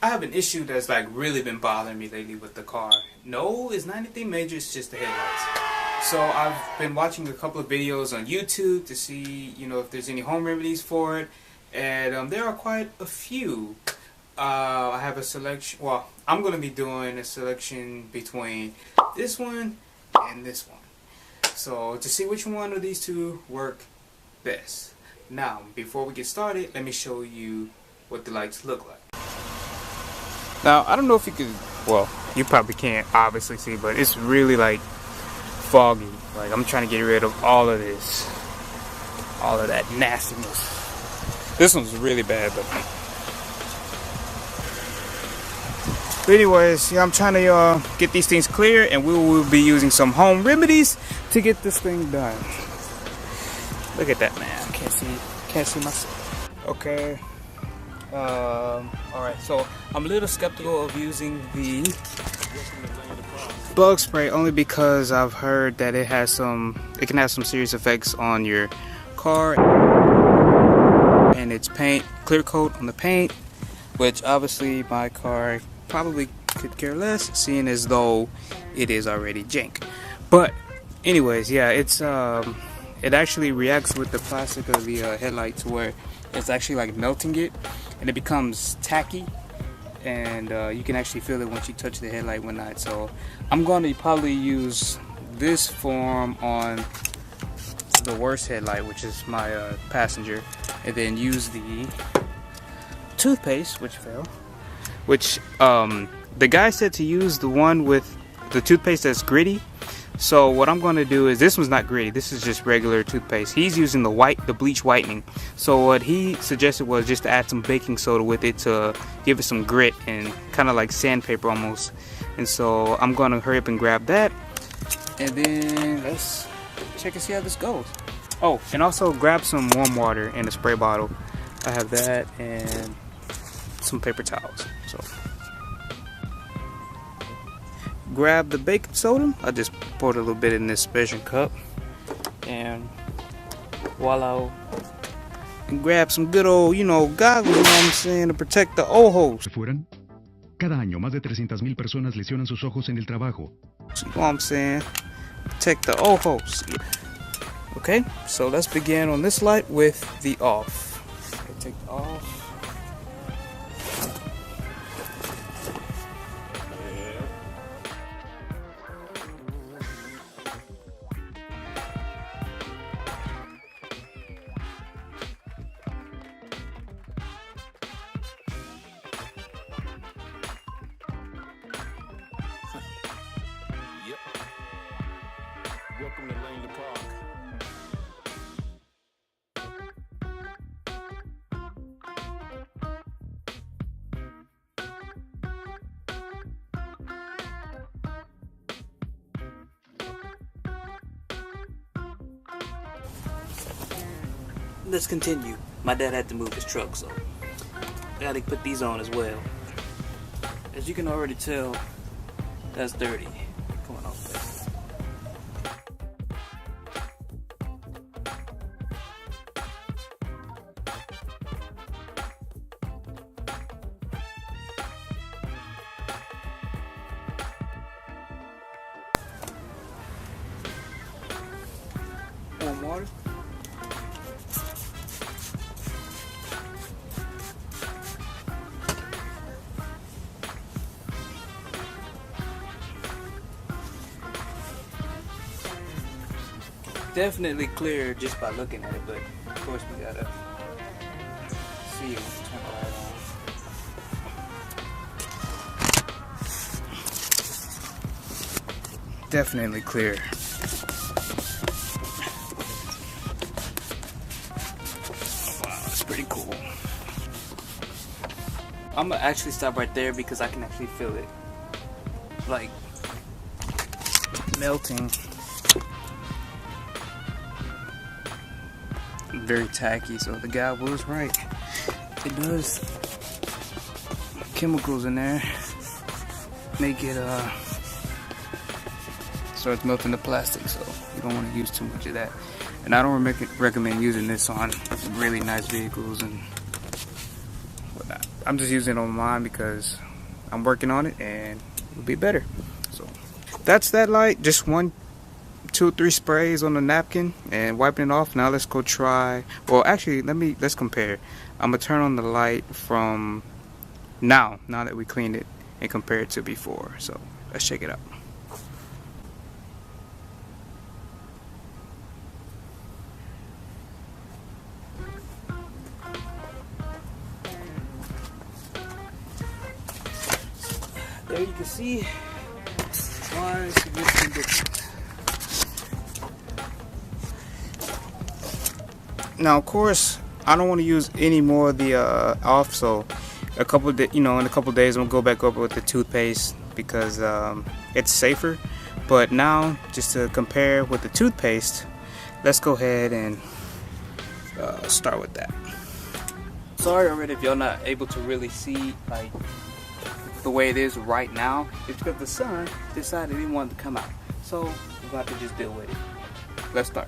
I have an issue that's like really been bothering me lately with the car. No, it's not anything major, it's just the headlights. So I've been watching a couple of videos on YouTube to see, you know, if there's any home remedies for it. And there are quite a few. I have a selection, well, I'm going to be doing a selection between this one and this one. So to see which one of these two work best. Now, before we get started, let me show you what the lights look like. Now, I don't know if you could, well, you probably can't obviously see, but it's really like foggy. Like, I'm trying to get rid of all of this, all of that nastiness. This one's really bad, but anyways, yeah, I'm trying to get these things clear, and we will be using some home remedies to get this thing done. Look at that, man. I can't see myself. Okay. Alright, so I'm a little skeptical of using the bug spray only because I've heard that it can have some serious effects on your car and its paint, clear coat on the paint, which obviously my car probably could care less, seeing as though it is already jank. But anyways, yeah, it actually reacts with the plastic of the headlight to where it's actually like melting it, and it becomes tacky, and you can actually feel it once you touch the headlight one night. So I'm going to probably use this form on the worst headlight, which is my passenger, and then use the toothpaste, which fell, which the guy said to use the one with the toothpaste that's gritty. So what I'm going to do is, this one's not gritty, this is just regular toothpaste. He's using the bleach whitening. So what he suggested was just to add some baking soda with it to give it some grit and kind of like sandpaper almost. And so I'm going to hurry up and grab that, and then let's check and see how this goes. Oh, and also grab some warm water in a spray bottle. I have that and some paper towels. So grab the baking soda. I just poured a little bit in this special cup, and voila. And grab some good old, you know, goggles, you know what I'm saying, to protect the ojos. Cada año más de 300,000 personas lesionan sus ojos en el trabajo. You know what I'm saying? Protect the ojos. Okay, so let's begin on this light with the off. Okay, take the off. Welcome to Langley Park. Let's continue. My dad had to move his truck, so I gotta put these on as well. As you can already tell, that's dirty. Coming off there. Warm water. Definitely clear just by looking at it, but of course we gotta see it when we turn the light on. Definitely clear. Wow, that's pretty cool. I'm gonna actually stop right there because I can actually feel it like melting. Very tacky, so the guy was right. It does chemicals in there make it starts melting the plastic, so you don't want to use too much of that. And I don't recommend using this on really nice vehicles and whatnot. I'm just using it on mine because I'm working on it and it'll be better. So that's that light. Just 1, 2, 3 sprays on the napkin and wiping it off. Now let's go try. Well, actually, let's compare. I'm gonna turn on the light from now that we cleaned it, and compare it to before. So let's check it out. There you can see one significant difference. Now, of course, I don't want to use any more of the off. So, in a couple of days, I'm gonna go back over with the toothpaste because it's safer. But now, just to compare with the toothpaste, let's go ahead and start with that. Sorry already if y'all not able to really see like the way it is right now. It's because the sun decided he wanted to come out. So we're about to just deal with it. Let's start.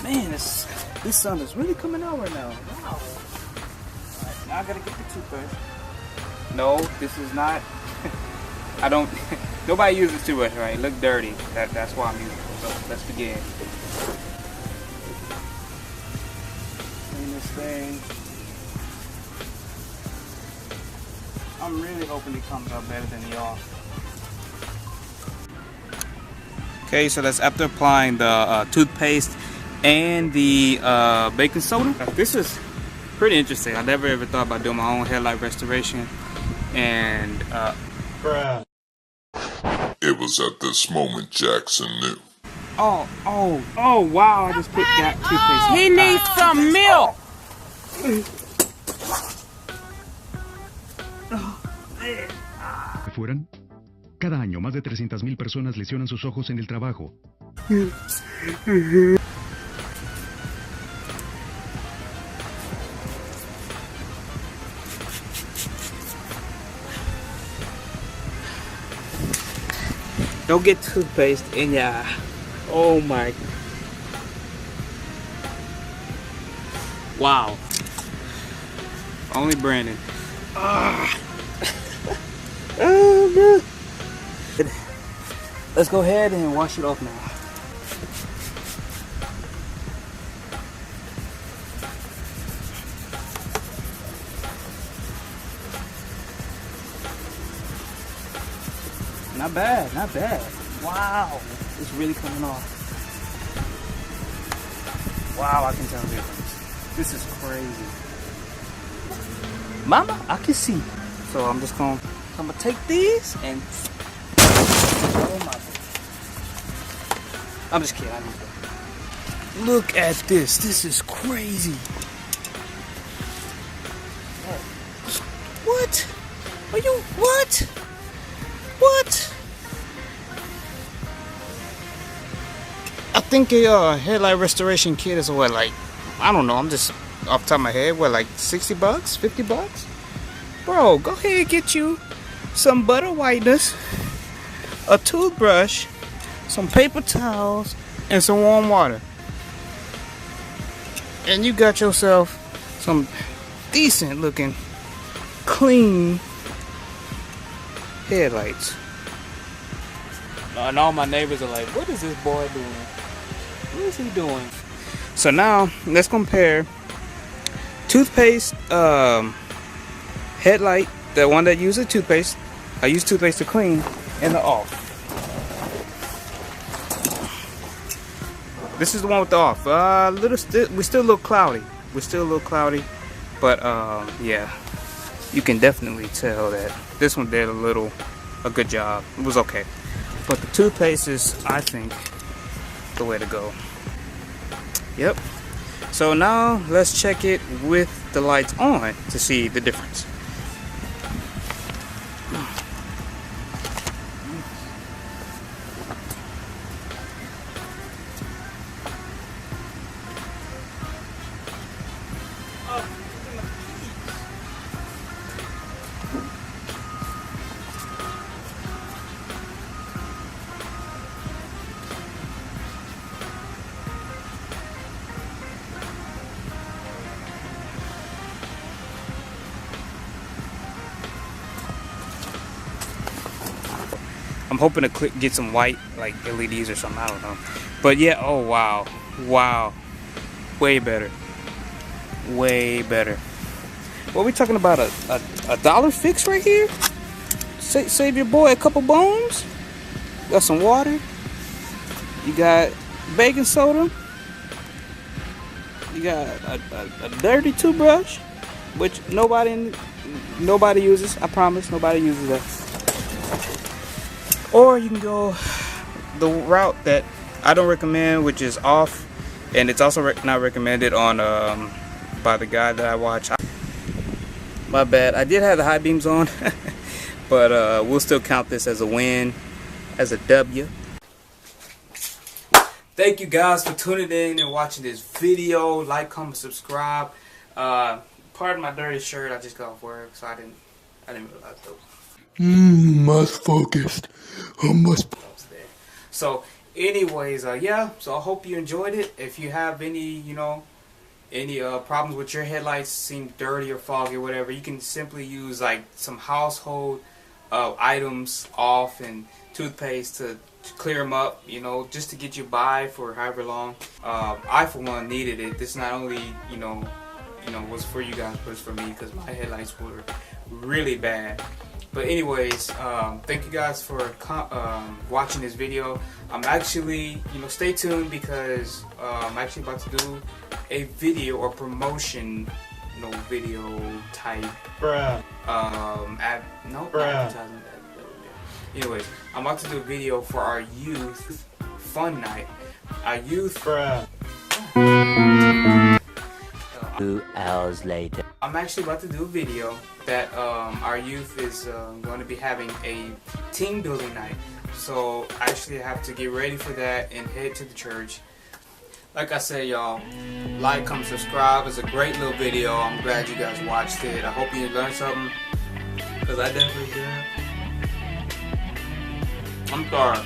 Man, this sun is really coming out right now. Wow. Alright, now I gotta get the toothbrush. No, this is not. I don't. Nobody uses toothbrush, right? It look dirty. That's why I'm using it. So let's begin. Clean this thing. I'm really hoping it comes out better than y'all. Okay, so that's after applying the toothpaste and the baking soda. This is pretty interesting. I never ever thought about doing my own headlight restoration. And It was at this moment Jackson knew. oh wow, I just put that toothpaste. He needs some milk. Que fueran. Cada año, más de 300,000 personas lesionan sus ojos en el trabajo. Don't get toothpaste in your eye. Oh my. Wow. Only Brandon. Oh, no. Let's go ahead and wash it off now. Not bad, not bad. Wow, it's really coming off. Wow, I can tell the difference. This is crazy. Mama, I can see. So I'm gonna take these and oh my. I'm just kidding. I need to. Look at this. This is crazy. What? Are you what? What? I think a headlight restoration kit is what, like, I don't know, I'm just off the top of my head, what, like $60, $50? Bro, go ahead and get you some butter whiteness, a toothbrush, some paper towels, and some warm water. And you got yourself some decent looking, clean headlights. And all my neighbors are like, what is this boy doing? What is he doing? So now let's compare toothpaste, headlight, the one that uses toothpaste. I use toothpaste to clean, and the off. This is the one with the off. We're still a little cloudy. But yeah, you can definitely tell that this one did a good job. It was okay. But the toothpaste is, I think, the way to go. Yep. So now let's check it with the lights on to see the difference. I'm hoping to get some white, like LEDs or something, I don't know. But yeah, oh wow. Wow. Way better. Way better. What are we talking about? A dollar fix right here? Save your boy a couple bones. Got some water. You got baking soda. You got a dirty toothbrush, which nobody uses. I promise, nobody uses that. Or you can go the route that I don't recommend, which is off, and it's also not recommended on by the guy that I watch. My bad. I did have the high beams on, but we'll still count this as a win, as a W. Thank you guys for tuning in and watching this video. Like, comment, subscribe. Pardon my dirty shirt. I just got off work, so I didn't realize though. Must focused. So anyways, yeah, so I hope you enjoyed it. If you have any problems with your headlights, seem dirty or foggy or whatever, you can simply use like some household items off and toothpaste to clear them up, you know, just to get you by for however long. I for one needed it. This not only was for you guys, but it's for me because my headlights were really bad. But anyways, thank you guys for watching this video. I'm actually, stay tuned because I'm actually about to do a video or promotion, video type. Bruh. Advertising. Anyways, I'm about to do a video for our youth fun night. Our youth. Bruh. 2 hours later. I'm actually about to do a video that our youth is going to be having a team building night. So I actually have to get ready for that and head to the church. Like I said, y'all, like, comment, subscribe. It's a great little video. I'm glad you guys watched it. I hope you learned something, because I definitely did. I'm sorry.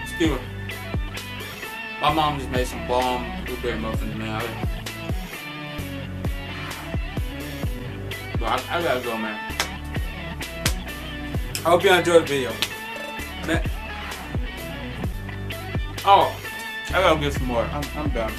Excuse me. My mom just made some bomb blueberry muffins, man. But I gotta go, man. I hope you enjoyed the video. Man. Oh, I gotta get some more. I'm done.